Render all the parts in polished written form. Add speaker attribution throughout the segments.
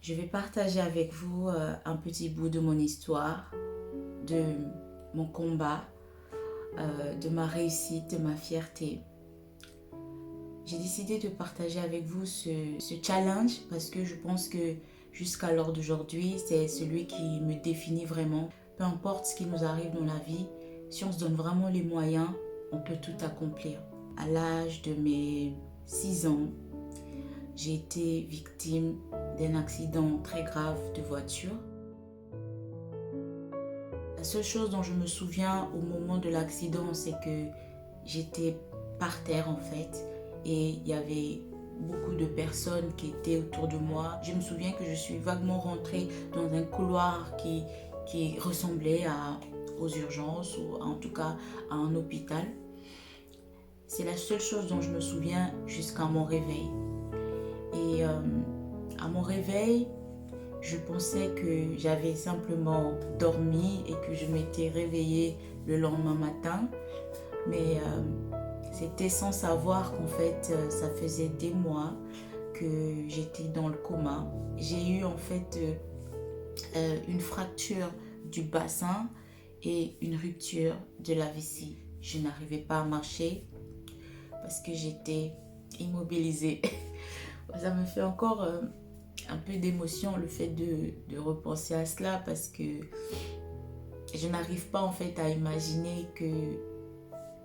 Speaker 1: Je vais partager avec vous un petit bout de mon histoire, de mon combat, de ma réussite, de ma fierté. J'ai décidé de partager avec vous ce challenge parce que je pense que jusqu'à l'heure d'aujourd'hui, c'est celui qui me définit vraiment. Peu importe ce qui nous arrive dans la vie, si on se donne vraiment les moyens, on peut tout accomplir. À l'âge de mes 6 ans, j'ai été victime d'un accident très grave de voiture. La seule chose dont je me souviens au moment de l'accident, c'est que j'étais par terre en fait et il y avait beaucoup de personnes qui étaient autour de moi. Je me souviens que je suis vaguement rentrée dans un couloir qui ressemblait aux urgences ou en tout cas à un hôpital. C'est la seule chose dont je me souviens jusqu'à mon réveil. Et à mon réveil, je pensais que j'avais simplement dormi et que je m'étais réveillée le lendemain matin. Mais c'était sans savoir qu'en fait, ça faisait des mois que j'étais dans le coma. J'ai eu en fait une fracture du bassin et une rupture de la vessie. Je n'arrivais pas à marcher parce que j'étais immobilisée. Ça me fait encore un peu d'émotion le fait de repenser à cela parce que je n'arrive pas en fait à imaginer que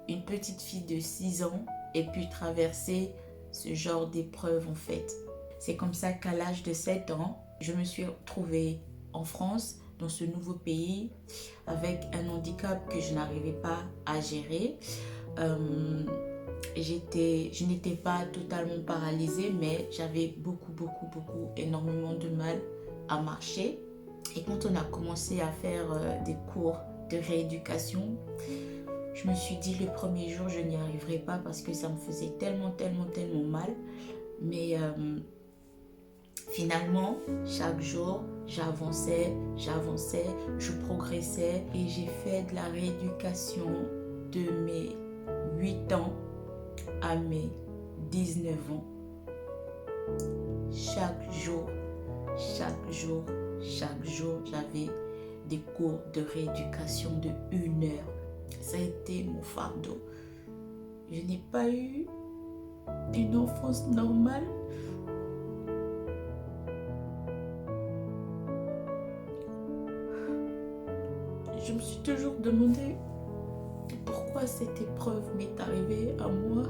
Speaker 1: une petite fille de 6 ans ait pu traverser ce genre d'épreuve en fait. C'est comme ça qu'à l'âge de 7 ans, je me suis retrouvée en France, dans ce nouveau pays, avec un handicap que je n'arrivais pas à gérer. Je n'étais pas totalement paralysée, mais j'avais énormément de mal à marcher. Et quand on a commencé à faire des cours de rééducation, je me suis dit le premier jour je n'y arriverai pas parce que ça me faisait tellement mal. Mais finalement, chaque jour, j'avançais, je progressais et j'ai fait de la rééducation de mes 8 ans à mes 19 ans. Chaque jour, j'avais des cours de rééducation de 1 heure. Ça a été mon fardeau. Je n'ai pas eu une enfance normale. Je me suis toujours demandé pourquoi cette épreuve m'est arrivée à moi.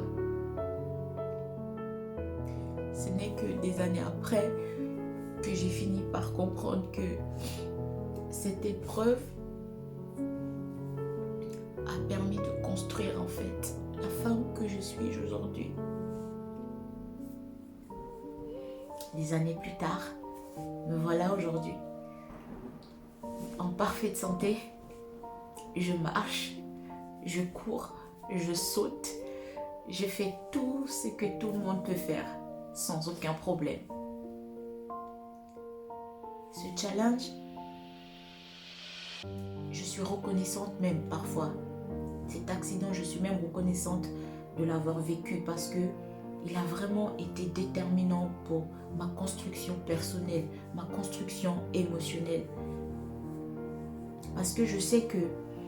Speaker 1: Ce n'est que des années après que j'ai fini par comprendre que cette épreuve a permis de construire en fait la femme que je suis aujourd'hui. Des années plus tard, me voilà aujourd'hui en parfaite santé. Je marche, je cours, je saute, je fais tout ce que tout le monde peut faire sans aucun problème. Ce challenge, je suis reconnaissante même parfois. Cet accident, je suis même reconnaissante de l'avoir vécu parce que il a vraiment été déterminant pour ma construction personnelle, ma construction émotionnelle. Parce que je sais que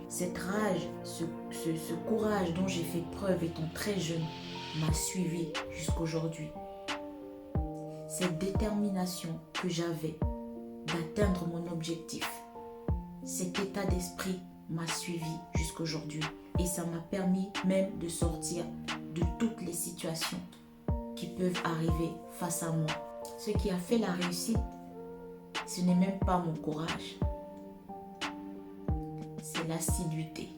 Speaker 1: cette rage, ce courage dont j'ai fait preuve étant très jeune m'a suivi jusqu'aujourd'hui. Cette détermination que j'avais d'atteindre mon objectif, cet état d'esprit m'a suivi jusqu'aujourd'hui. Et ça m'a permis même de sortir de toutes les situations qui peuvent arriver face à moi. Ce qui a fait la réussite, ce n'est même pas mon courage. C'est l'assiduité.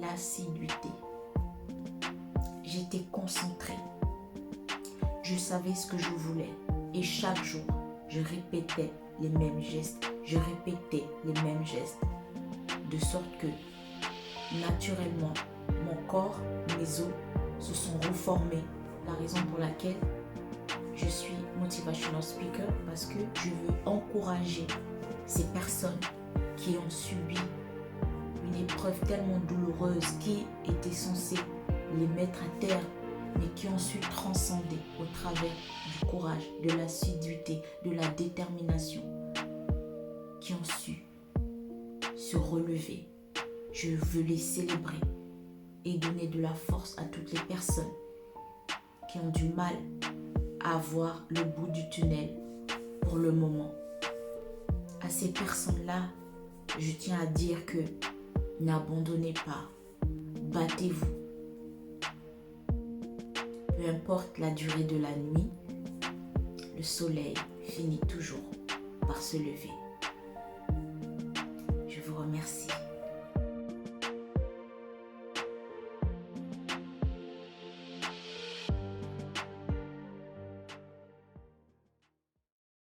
Speaker 1: L'assiduité. J'étais concentrée. Je savais ce que je voulais. Et chaque jour, je répétais les mêmes gestes. De sorte que, naturellement, mon corps, mes os se sont reformés. La raison pour laquelle je suis motivational speaker, parce que je veux encourager ces personnes qui ont subi une épreuve tellement douloureuse qui était censée les mettre à terre mais qui ont su transcender au travers du courage, de l'assiduité, de la détermination, qui ont su se relever. Je veux les célébrer et donner de la force à toutes les personnes qui ont du mal à voir le bout du tunnel pour le moment. À ces personnes-là, je tiens à dire que n'abandonnez pas, battez-vous. Peu importe la durée de la nuit, le soleil finit toujours par se lever. Je vous remercie.